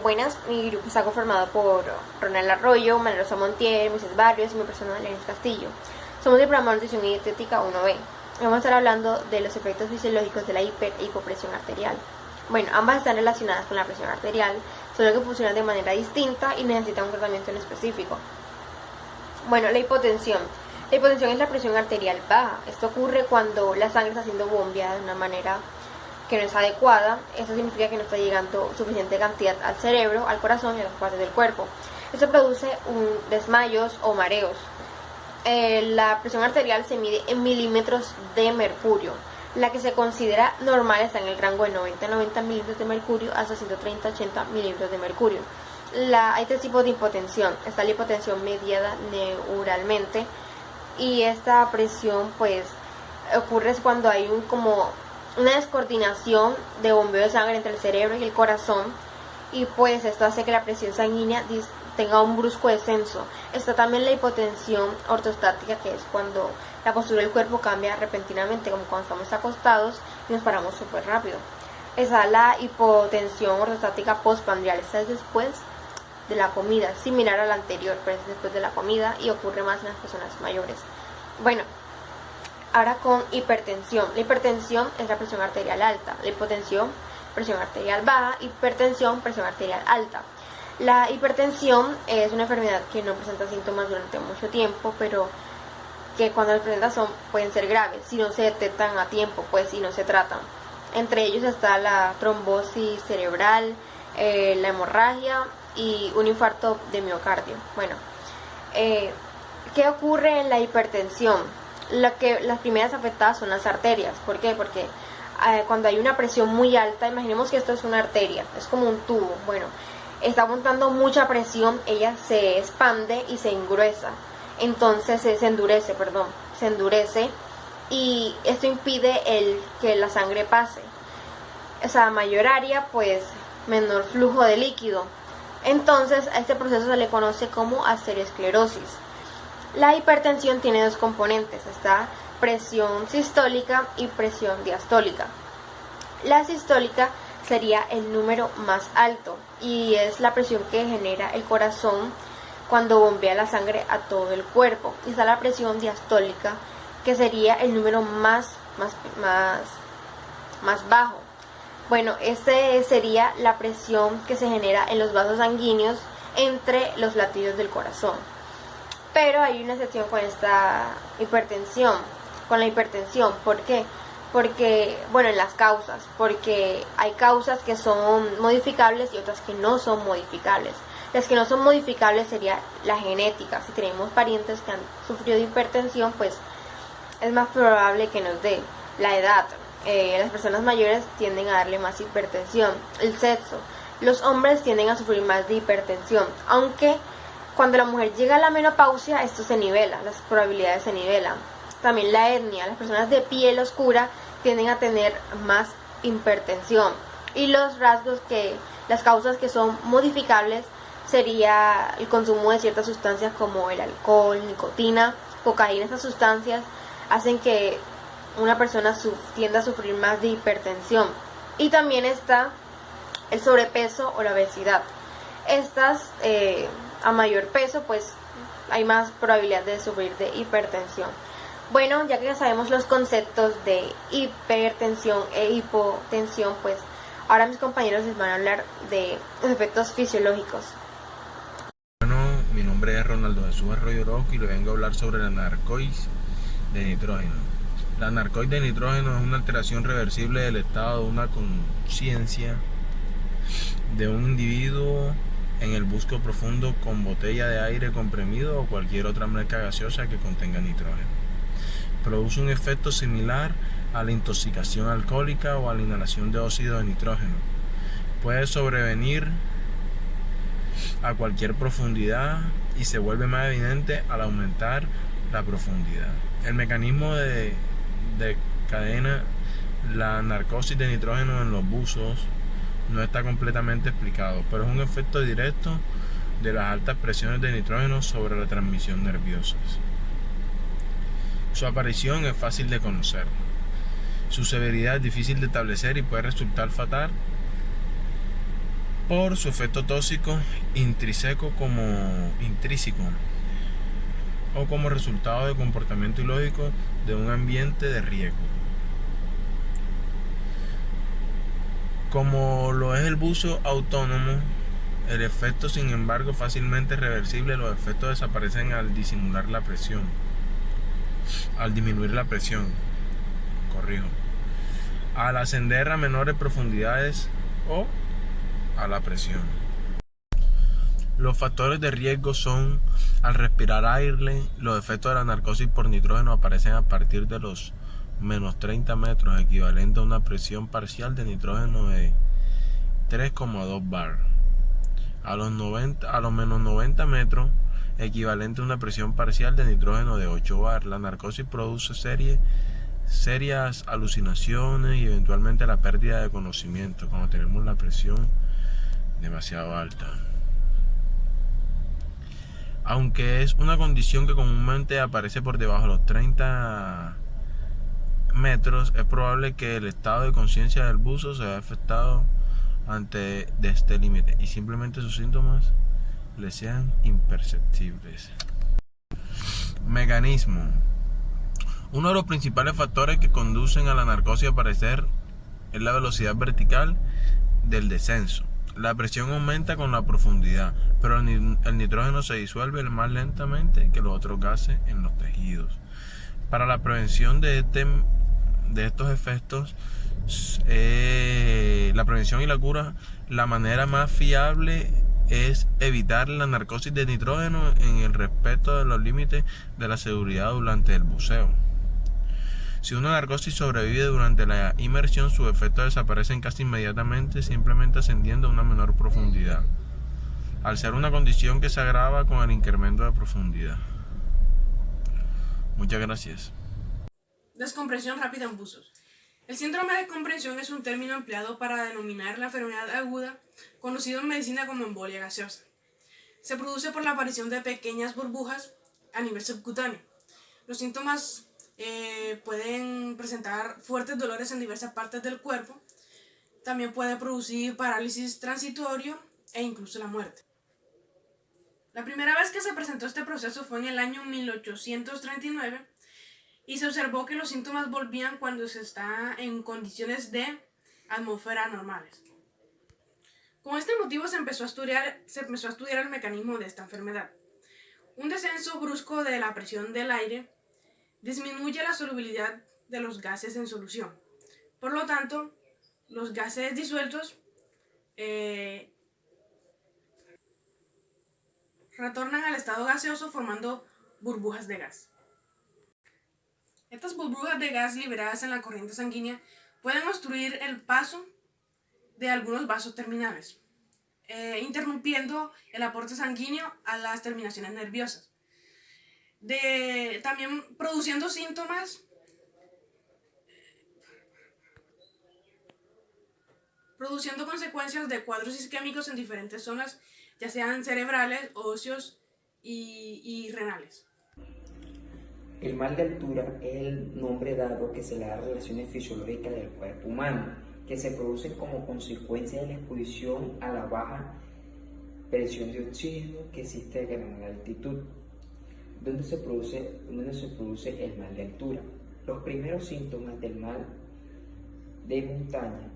Buenas, mi grupo está conformado por Ronald Arroyo, Manuel Rosa Montiel, Moisés Barrios y mi persona, Lenis Castillo. Somos del programa de Nutrición y Dietética 1B. Vamos a estar hablando de los efectos fisiológicos de la hiper e hipopresión arterial. Bueno, ambas están relacionadas con la presión arterial, solo que funcionan de manera distinta y necesitan un tratamiento en específico. Bueno, la hipotensión. La hipotensión es la presión arterial baja. Esto ocurre cuando la sangre está siendo bombeada de una manera que no es adecuada. Esto significa que no está llegando suficiente cantidad al cerebro, al corazón y a las partes del cuerpo. Esto produce desmayos o mareos. La presión arterial se mide en milímetros de mercurio. La que se considera normal está en el rango de 90 a 90 milímetros de mercurio hasta 130 a 80 milímetros de mercurio. Hay tres tipos de hipotensión. Está la hipotensión mediada neuralmente, y esta presión pues ocurre cuando hay como una descoordinación de bombeo de sangre entre el cerebro y el corazón, y pues esto hace que la presión sanguínea tenga un brusco descenso. Está también la hipotensión ortostática, que es cuando la postura del cuerpo cambia repentinamente, como cuando estamos acostados y nos paramos súper rápido. Está la hipotensión ortostática postprandial. Esta es después de la comida, similar a la anterior, pero es después de la comida y ocurre más en las personas mayores. Bueno, ahora con hipertensión. La hipertensión es la presión arterial alta. La hipotensión, presión arterial baja. Hipertensión, presión arterial alta. La hipertensión es una enfermedad que no presenta síntomas durante mucho tiempo, pero que cuando las presentan pueden ser graves si no se detectan a tiempo, pues, y no se tratan. Entre ellos está la trombosis cerebral, la hemorragia y un infarto de miocardio. Bueno, ¿qué ocurre en la hipertensión? Las primeras afectadas son las arterias. ¿Por qué? Porque cuando hay una presión muy alta, imaginemos que esto es una arteria, es como un tubo. Bueno, está montando mucha presión, ella se expande y se engruesa. Entonces se endurece, y esto impide que la sangre pase. O sea, mayor área, pues menor flujo de líquido. Entonces a este proceso se le conoce como arteriosclerosis. La hipertensión tiene dos componentes: está presión sistólica y presión diastólica. La sistólica sería el número más alto y es la presión que genera el corazón cuando bombea la sangre a todo el cuerpo. Y está la presión diastólica, que sería el número más bajo. Bueno, este sería la presión que se genera en los vasos sanguíneos entre los latidos del corazón. Pero hay una excepción con esta hipertensión, con la hipertensión. ¿Por qué? Porque, bueno, en las causas, porque hay causas que son modificables y otras que no son modificables. Las que no son modificables sería la genética. Si tenemos parientes que han sufrido de hipertensión, pues es más probable que nos dé. La edad. Las personas mayores tienden a darle más hipertensión. El sexo. Los hombres tienden a sufrir más de hipertensión, aunque cuando la mujer llega a la menopausia esto se nivela, las probabilidades se nivelan. También la etnia. Las personas de piel oscura tienden a tener más hipertensión. Y las causas que son modificables sería el consumo de ciertas sustancias como el alcohol, nicotina, cocaína. Estas sustancias hacen que una persona tienda a sufrir más de hipertensión. Y también está el sobrepeso o la obesidad. Estas, a mayor peso, pues hay más probabilidad de sufrir de hipertensión. Bueno, ya que ya sabemos los conceptos de hipertensión e hipotensión, pues ahora mis compañeros les van a hablar de los efectos fisiológicos. Bueno, mi nombre es Ronaldo Jesús Arroyo Orozco y le vengo a hablar sobre la narcosis de nitrógeno. La narcosis de nitrógeno es una alteración reversible del estado de una conciencia de un individuo en el busto profundo con botella de aire comprimido o cualquier otra mezcla gaseosa que contenga nitrógeno. Produce un efecto similar a la intoxicación alcohólica o a la inhalación de óxido de nitrógeno. Puede sobrevenir a cualquier profundidad y se vuelve más evidente al aumentar la profundidad. El mecanismo de cadena la narcosis de nitrógeno en los buzos no está completamente explicado, pero es un efecto directo de las altas presiones de nitrógeno sobre la transmisión nerviosa. Su aparición es fácil de conocer. Su severidad es difícil de establecer y puede resultar fatal por su efecto tóxico intrínseco o como resultado de comportamiento ilógico de un ambiente de riesgo. Como lo es el buzo autónomo, el efecto sin embargo fácilmente reversible. Los efectos desaparecen al disminuir la presión, al ascender a menores profundidades o a la presión. Los factores de riesgo son: al respirar aire, los efectos de la narcosis por nitrógeno aparecen a partir de los menos 30 metros, equivalente a una presión parcial de nitrógeno de 3,2 bar. A los menos 90 metros, equivalente a una presión parcial de nitrógeno de 8 bar. La narcosis produce serias alucinaciones y eventualmente la pérdida de conocimiento cuando tenemos la presión demasiado alta. Aunque es una condición que comúnmente aparece por debajo de los 30 metros, es probable que el estado de conciencia del buzo se vea afectado ante de este límite y simplemente sus síntomas le sean imperceptibles. Mecanismo. Uno de los principales factores que conducen a la narcosis a aparecer es la velocidad vertical del descenso. La presión aumenta con la profundidad, pero el nitrógeno se disuelve más lentamente que los otros gases en los tejidos. Para la prevención de estos efectos, la prevención y la cura, la manera más fiable es evitar la narcosis de nitrógeno en el respeto de los límites de la seguridad durante el buceo. Si una narcosis sobrevive durante la inmersión, sus efectos desaparecen casi inmediatamente, simplemente ascendiendo a una menor profundidad, al ser una condición que se agrava con el incremento de profundidad. Muchas gracias. Descompresión rápida en buzos. El síndrome de compresión es un término empleado para denominar la enfermedad aguda, conocido en medicina como embolia gaseosa. Se produce por la aparición de pequeñas burbujas a nivel subcutáneo. Los síntomas pueden presentar fuertes dolores en diversas partes del cuerpo. También puede producir parálisis transitorio e incluso la muerte. La primera vez que se presentó este proceso fue en el año 1839 y se observó que los síntomas volvían cuando se está en condiciones de atmósfera normales. Con este motivo se empezó a estudiar el mecanismo de esta enfermedad. Un descenso brusco de la presión del aire disminuye la solubilidad de los gases en solución. Por lo tanto, los gases disueltos retornan al estado gaseoso formando burbujas de gas. Estas burbujas de gas liberadas en la corriente sanguínea pueden obstruir el paso de algunos vasos terminales, interrumpiendo el aporte sanguíneo a las terminaciones nerviosas. También produciendo síntomas produciendo consecuencias de cuadros isquémicos en diferentes zonas, ya sean cerebrales, óseos y renales. El mal de altura es el nombre dado que se le da a relaciones fisiológicas del cuerpo humano, que se producen como consecuencia de la exposición a la baja presión de oxígeno que existe a gran altitud. ¿Dónde se produce el mal de altura? Los primeros síntomas del mal de montaña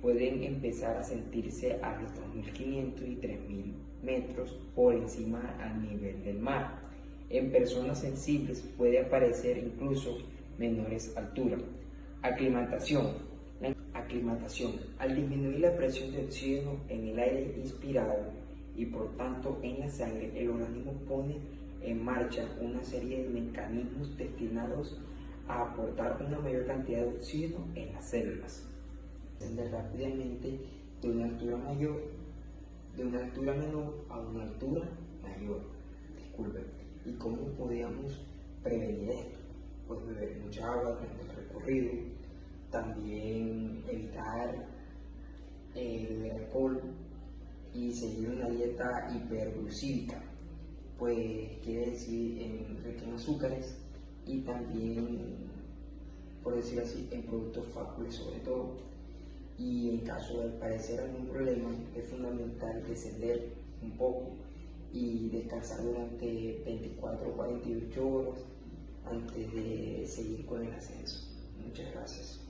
pueden empezar a sentirse a los 2.500 y 3.000 metros por encima al nivel del mar. En personas sensibles puede aparecer incluso menores alturas. Aclimatación. Al disminuir la presión de oxígeno en el aire inspirado y por tanto en la sangre, el organismo pone en marcha una serie de mecanismos destinados a aportar una mayor cantidad de oxígeno en las células. Ascender rápidamente de una altura menor a una altura mayor. ¿Y cómo podríamos prevenir esto? Pues beber mucha agua durante el recorrido, también evitar beber alcohol y seguir una dieta hiperglucídica, pues quiere decir rica en azúcares y también, por decir así, en productos fáciles sobre todo. y en caso de parecer algún problema es fundamental descender un poco y descansar durante 24 o 48 horas antes de seguir con el ascenso. Muchas gracias.